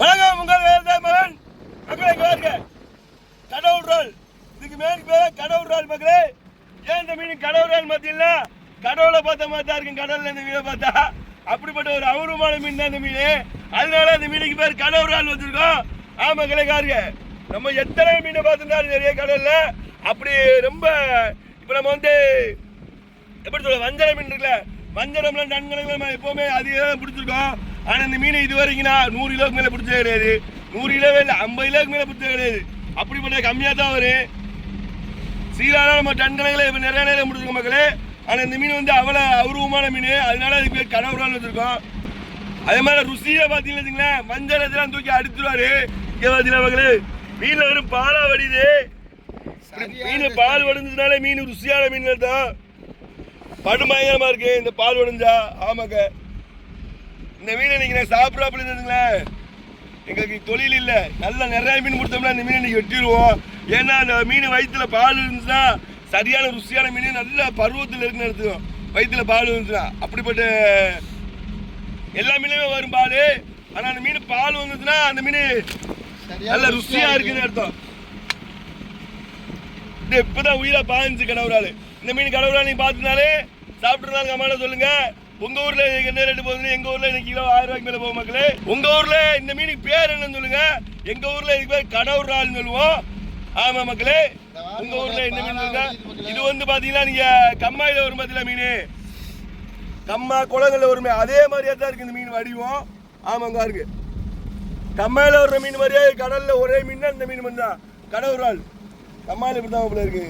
வணக்கம் உங்கள் விவசாய மகன் மக்களை பாருங்க. கடவுள் ரால் இதுக்கு மேலுக்கு பேர கடவுள் ரால் மக்களே. ஏன் இந்த மீன் கடவுள் ரால் பார்த்தீங்கன்னா கடவுளை பார்த்த மாதிரி தான் இருக்கும். கடவுள் இந்த மீனை பார்த்தா அப்படிப்பட்ட ஒரு அபூர்வமான மீன் தான் இந்த மீன். அதனால இந்த மீனுக்கு பேர் கடவுள் ரால் வச்சிருக்கோம். மக்களே காருங்க, நம்ம எத்தனை மீனை பார்த்துருந்தாலும் நிறைய கடல்ல அப்படி ரொம்ப இப்போ நம்ம வந்து எப்படி சொல்ல வஞ்சர மீன் இருக்குல்ல, வஞ்சரம்லாம் நன்கணக்கில் எப்போவுமே அதிகம் பிடிச்சிருக்கோம். ஆனால் இந்த மீனை இது வரைக்கும்னா 100 கிலோக்கு மேலே பிடிச்சது கிடையாது. 100 கிலோவே இல்லை, 50 கிலோக்கு மேலே பிடிச்சது கிடையாது. அப்படிப்பட்ட கம்மியாக தான் வரும். சீலானா நம்ம டன் கணக்கில் இப்போ நிறைய நேரம் பிடிச்சிருக்கோம் மக்களே. ஆனால் இந்த மீன் வந்து அவ்வளோ அபூர்வமான மீன். அதனால அதுக்கு பேர் கடவுள் ரால் வச்சுருக்கோம். அதே மாதிரி ருசியை பார்த்தீங்கன்னு வச்சுங்களேன், மஞ்சளத்தெல்லாம் தூக்கி அடித்துருவாரு. இங்கே பார்த்தீங்கன்னா மக்களே, மீனில் வெறும் பாலா வடிது. மீன் பால் வடிஞ்சதுனால மீன் ருசியான மீன் தான். படுமயங்கரமாக இருக்கு இந்த பால் வடிஞ்சா. ஆமாங்க, இந்த மீன் இன்னைக்கு நான் சாப்பிட்றாப்புல இருந்துங்களேன். எங்களுக்கு தொழில் இல்லை, நல்லா நிறைய மீன் கொடுத்தோம்னா இந்த மீன் இன்னைக்கு வெட்டிடுவோம். ஏன்னா அந்த மீன் வயிற்றுல பால் இருந்துச்சுன்னா சரியான ருசியான மீன் நல்ல பருவத்தில் இருக்குன்னு எடுத்துக்கும். வயிற்றுல பால் இருந்துச்சுன்னா அப்படிப்பட்ட எல்லா மீனுமே வரும் பால். ஆனால் அந்த மீன் பால் வந்துச்சுன்னா அந்த மீன் நல்ல ருசியாக இருக்குன்னு அர்த்தம். இது இப்போதான் உயிரா பாஞ்சு கடவுளால். இந்த மீன் கடவுளா நீங்க பார்த்துனாலே சாப்பிட்டுருந்தாலும் கமால சொல்லுங்க. உங்க ஊர்ல என்ன ரேட்டு போகுதுன்னு. எங்க ஊர்ல இன்னைக்கு கிலோ 1000 ரூபாய்க்கு மேல போகும் மக்களே. உங்க ஊர்ல இந்த மீனுக்கு பேர் என்னன்னு சொல்லுங்க. எங்க ஊர்ல இதுக்கு பேர் கடவுள் ரால்னு சொல்லுவோம். ஆமா மக்களே, உங்க ஊர்ல என்ன மீன் சொல்லுங்க. இது வந்து பாத்தீங்கன்னா நீங்க கம்மாயில வரும் பாத்தீங்களா மீன், கம்மா குளங்கள்ல வருமே அதே மாதிரியா தான் இருக்கு இந்த மீன் வடிவம். ஆமாங்க இருக்கு, கம்மாயில வர்ற மீன் மாதிரியே கடல்ல ஒரே மீன் தான் இந்த மீன் தான் கடவுள் ரால். கம்மாயில இப்படி தான் இருக்கு.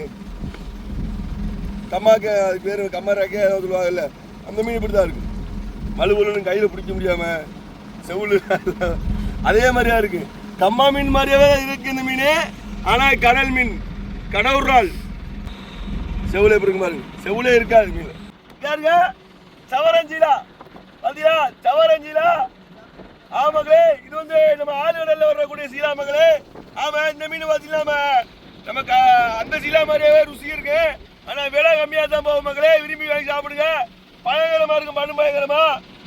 கம்மாக்கு அது பேர் கம்மாராக்கே ஏதாவது சொல்லுவாங்கல்ல, அந்த மீன் இப்படி தான் இருக்கு. மழுவலுன்னு கையில் பிடிக்க முடியாம செவுளு அதே மாதிரியா இருக்கு. கம்மா மீன் மாதிரியாவே இருக்கு இந்த மீன். ஆனால் கடல் மீன் கடவுள் ரால். செவுளே எப்படி இருக்கு பாருங்க, செவுளே இருக்காது மீன். யாருங்க சவரஞ்சீலா பாத்தியா, சவரஞ்சீலா. ஆமாங்களே, இது வந்து நம்ம ஆளுநர்ல வரக்கூடிய சீலா மகளே. ஆமா, இந்த மீன் பார்த்தீங்கன்னா நமக்கு அந்த சீலா மாதிரியாவே ருசி இருக்கு. ஆனா விலை கம்மியா தான் போகும் மக்களே. விரும்பி வாங்கி சாப்பிடுங்க. பயங்கரமா இருக்கும், மண்ணு பயங்கரமா.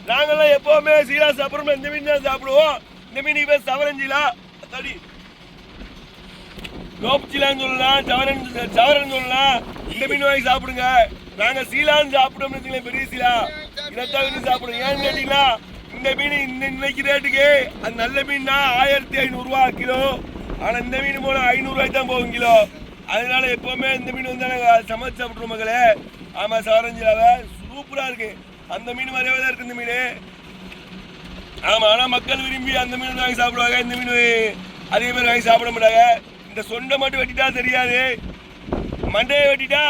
நாங்கெல்லாம் எப்பவுமே சீலா சாப்பிடுறோம், இந்த மீன் தான் சாப்பிடுவோம். இந்த மீனுக்கு பேர் சவரஞ்சீலா. சரி, ரோப்சீலான்னு சொல்லலாம், சவரன் சொல்லலாம். இந்த மீன் வாங்கி சாப்பிடுங்க. நாங்க சீலான்னு சாப்பிடுறோம்னு வச்சுக்கலாம், பெரிய சீலா இதைத்தான் விரும்பி சாப்பிடுங்க. ஏன்னு கேட்டீங்கன்னா இந்த மீன் இன்னைக்கு ரேட்டுக்கு அது நல்ல மீன்னா 1500 ரூபா கிலோ. ஆனா இந்த மீன் போல 500 ரூபாய்க்கு தான் போகும் கிலோ. அதனால எப்பவுமே இந்த மீன் வந்து நாங்கள் சமைச்சு சாப்பிட்றோம் மக்களே. ஆமாம், சவரஞ்சிலாவை சூப்பராக இருக்கு. அந்த மீன் மாதிரியாவே தான் இருக்கு இந்த மீன். ஆமாம், ஆனால் மக்கள் விரும்பி அந்த மீன் வாங்கி சாப்பிடுவாங்க. இந்த மீன் அதிக பேர் வாங்கி சாப்பிட மாட்டாங்க. இந்த சொண்டை மட்டும் வெட்டிட்டா தெரியாது, மண்டையை வெட்டிட்டா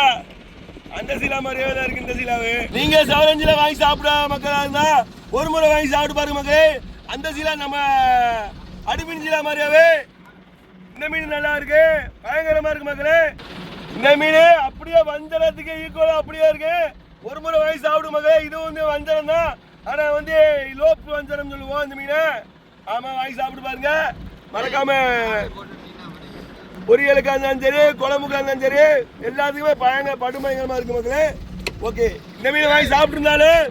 அந்த சீலா மாதிரியாவே தான் இருக்கு இந்த சீலாவு. நீங்க சவரஞ்சிலா வாங்கி சாப்பிட மக்களாக இருந்தா ஒரு முறை வாங்கி சாப்பிட்டு பாருங்க மக்களே. அந்த சீலா நம்ம அடிமீன் சீலா மாதிரியாவே இந்த மீன் நல்லா இருக்கு, பயங்கரமா இருக்கு மக்களே. இந்த மீன் அப்படியே வஞ்சரத்துக்கு ஈக்குவலா அப்படியே இருக்கு. ஒரு முறை வாங்கி சாப்பிடும் மக்களே. இது வந்து வஞ்சரம் தான், ஆனா வந்து லோப்பு வஞ்சரம் சொல்லுவோம் இந்த மீனை. ஆமா, வாங்கி சாப்பிட்டு பாருங்க. மறக்காம பொரியலுக்கா இருந்தாலும் சரி, குழம்புக்கா இருந்தாலும் சரி, எல்லாத்துக்குமே படுமயங்கரமா இருக்கு மக்களே. ஓகே, இந்த மீன் வாங்கி சாப்பிட்டுருந்தாலும்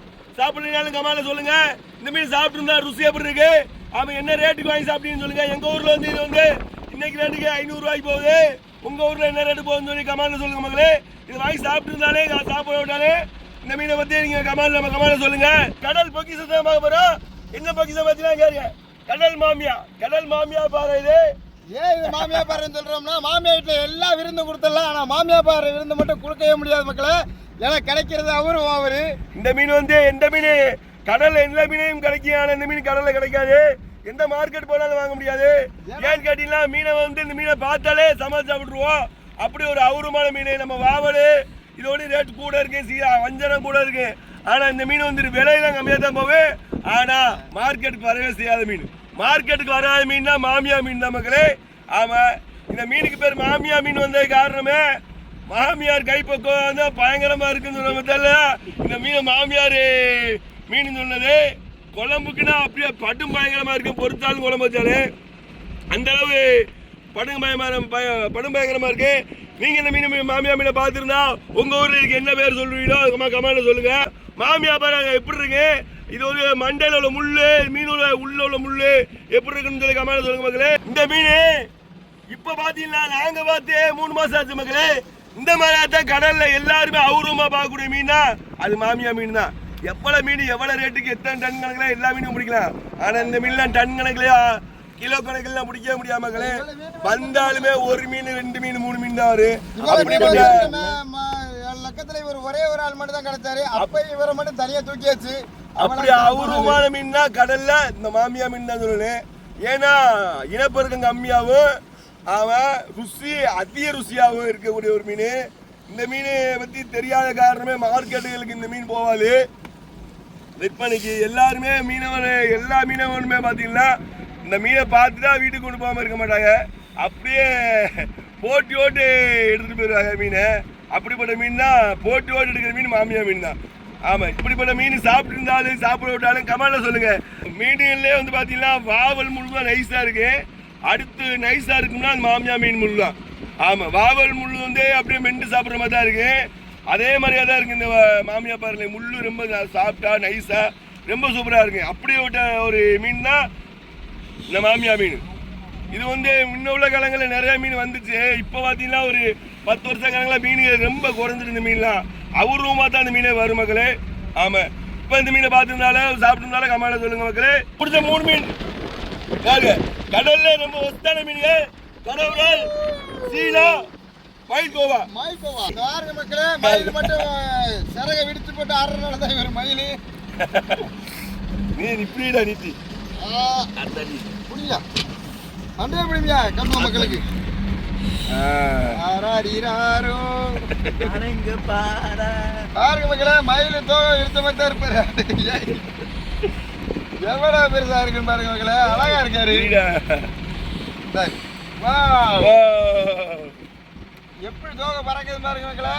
சாப்பிடலாம் கமால சொல்லுங்க. இந்த மீன் சாப்பிட்டுருந்தா ருசி எப்படி இருக்கு, ஆமா என்ன ரேட்டுக்கு வாங்கி சாப்பிட்டீங்கன்னு சொல்லுங்க. எங்க ஊர்ல வந்து இது வந்து இன்னைக்கு ரேட்டுக்கு 500 ரூபாய்க்கு போகுது. உங்க ஊர்ல என்ன ரேட்டு போகுதுன்னு சொல்லி கமால சொல்லுங்க மக்களே. இது வாங்கி சாப்பிட்டு இருந்தாலே சாப்பிட விட்டாலே இந்த மீனை பத்தி நீங்க கமால சொல்லுங்க. கடல் பொக்கிஷத்தை பார்க்க போறோம். என்ன பொக்கிஷம் பார்த்தீங்கன்னா கேளுங்க, கடல் மாமியா. கடல் மாமியா பாரு. இது ஏன் இது மாமியா பாருன்னு சொல்றோம்னா, மாமியா வீட்டுல எல்லாம் விருந்து கொடுத்துடலாம், ஆனா மாமியா பாரு விருந்து மட்டும் கொடுக்கவே முடியாது மக்களே. ஏன்னா கிடைக்கிறது அவரு. இந்த மீன் வந்து எந்த மீன் கடல்ல எந்த மீனையும் கிடைக்கும், ஆனா இந்த மீன் கடல்ல கிடைக்காது. எந்த மார்க்கெட் போனாலும் வாங்க முடியாது. ஏன்னு கேட்டீங்கன்னா மீனை வந்து இந்த மீனை பார்த்தாலே சமைச்சு சாப்பிட்டுருவோம். அப்படி ஒரு அபூர்வமான மீன். நம்ம வாவல் இதோட ரேட் கூட இருக்கு, வஞ்சரம் கூட இருக்கு. ஆனா இந்த மீன் வந்து விலையெல்லாம் கம்மியாக தான் போவே. ஆனா மார்க்கெட்டுக்கு வரவே செய்யாத மீன். மார்க்கெட்டுக்கு வராத மீன் தான் மாமியா மீன் தான் மக்களே. ஆமா, இந்த மீனுக்கு பேர் மாமியா மீன் வந்த காரணமே மாமியார் கைப்பக்கம் வந்து பயங்கரமா இருக்குன்னு சொல்ல. இந்த மீனை மாமியார் மீன் சொன்னது குழம்புக்குன்னா அப்படியே படும் பயங்கரமா இருக்கு. பொறுத்தாலும் குழம்பு வச்சாரு அந்த அளவு படும் பயங்கரமா இருக்கு. நீங்க இந்த மீன் மாமியா மீனை பார்த்துருந்தா உங்க ஊர்ல இருக்கு என்ன பேர் சொல்லுவீங்களோ கமெண்ட்ல சொல்லுங்க. மாமியா பாருங்க எப்படி இருக்கு, இது ஒரு மண்டையில உள்ள முள்ளு, மீனோட உள்ள முள்ளு எப்படி இருக்குன்னு சொல்லி கமெண்ட் சொல்லுங்க மக்களே. இந்த மீன் இப்ப பாத்தீங்கன்னா நாங்க பார்த்து 3 மாசம் ஆச்சு மக்களே. இந்த மாதிரி தான் கடல்ல எல்லாருமே அவுரமா பார்க்கக்கூடிய மீனா அது மாமியா மீன் தான். எவ்வளவு மீன் எவ்வளவு ரேட்டுக்கு எத்தனை டன் கணக்குல எல்லா மீனும் பிடிக்கலாம். ஆனா இந்த மீன்லாம் டன் கணக்குலயா கிலோ கணக்குலாம் பிடிக்க முடியாம மக்களே. வந்தாலுமே 1 மீன் 2 மீன் 3 மீன் தான் வரும். லக்கத்துல இவர் ஒரே ஒரு ஆள் மட்டும் தான் கிடைச்சாரு. அப்ப இவரை மட்டும் தனியா தூக்கியாச்சு. அப்படி அபூர்வமான மீன்னா கடல்ல இந்த மாமியா மீன் தான் சொல்லணும். ஏன்னா இனப்பெருக்கம் கம்மியாகவும் அவன் ருசி அதிக ருசியாகவும் இருக்கக்கூடிய ஒரு மீன். இந்த மீனை பத்தி தெரியாத காரணமே மார்க்கெட்டுகளுக்கு இந்த மீன் போகாது விற்பனைக்கு. எல்லாருமே எல்லா மீனவனுமே பார்த்தீங்கன்னா இந்த மீனை பார்த்துட்டா வீட்டுக்கு கொண்டு போகாம இருக்க மாட்டாங்க. அப்படியே போட்டி ஓட்டு எடுத்துட்டு போயிடுவாங்க மீனை. அப்படிப்பட்ட மீன் தான் போட்டி ஓட்டு எடுக்கிற மீன் மாமியா மீன் தான். ஆமா, இப்படிப்பட்ட மீன் சாப்பிட்டு இருந்தாலும் சாப்பிட விட்டாலும் கமெண்ட்ல சொல்லுங்க. மீன்களே வந்து பாத்தீங்கன்னா வாவல் முள் தான் நைஸா இருக்கு. அடுத்து நைஸா இருக்கும்னா அது மாமியா மீன் முள் தான். ஆமா, வாவல் முள் வந்து அப்படியே மெண்டு சாப்பிட்ற மாதிரி தான் இருக்கு. அதே மாதிரியா தான் இருக்கு இந்த மாமியா பாருங்க. முள்ளு ரொம்ப சாப்பிட்டா நைஸா ரொம்ப சூப்பரா இருக்கு. அப்படியே விட்ட ஒரு மீன் தான் இந்த மாமியா மீன். இது வந்து முன்ன உள்ள காலங்களில் நிறைய மீன் வந்துச்சு. இப்போ பார்த்தீங்கன்னா ஒரு 10 வருஷ காலங்களில் மீன்கள் ரொம்ப குறைஞ்சிட்டு இந்த மீன்லாம் அபூர்வமாக தான் அந்த மீனே வரும் மக்களே. ஆமாம், இப்போ இந்த மீனை பார்த்துருந்தாலும் சாப்பிட்டுருந்தாலும் கமெண்ட்ல சொல்லுங்க மக்களே. பிடிச்ச 3 மீன் பாருங்க. கடல்ல ரொம்ப ஒத்தான மீன்கள் கடவுள் சீனா மயில்கோவா. பாருங்க மக்களே, மயில் மட்டும் சிறகை விடிச்சு போட்டு ஆடுறதுனால தான் இவர் மயில். நீ இப்படிடா நீத்தி புரியா அன்றே புரியா கம்ம மக்களுக்கு. பாருங்க மக்களே, மயில் தோகை எடுத்த மாதிரி தான் இருப்பாரு. எவ்வளவு பெருசா இருக்குன்னு பாருங்க மக்களே. அழகா இருக்காரு. எப்படி தோகை பறக்குது பாருங்க மக்களே.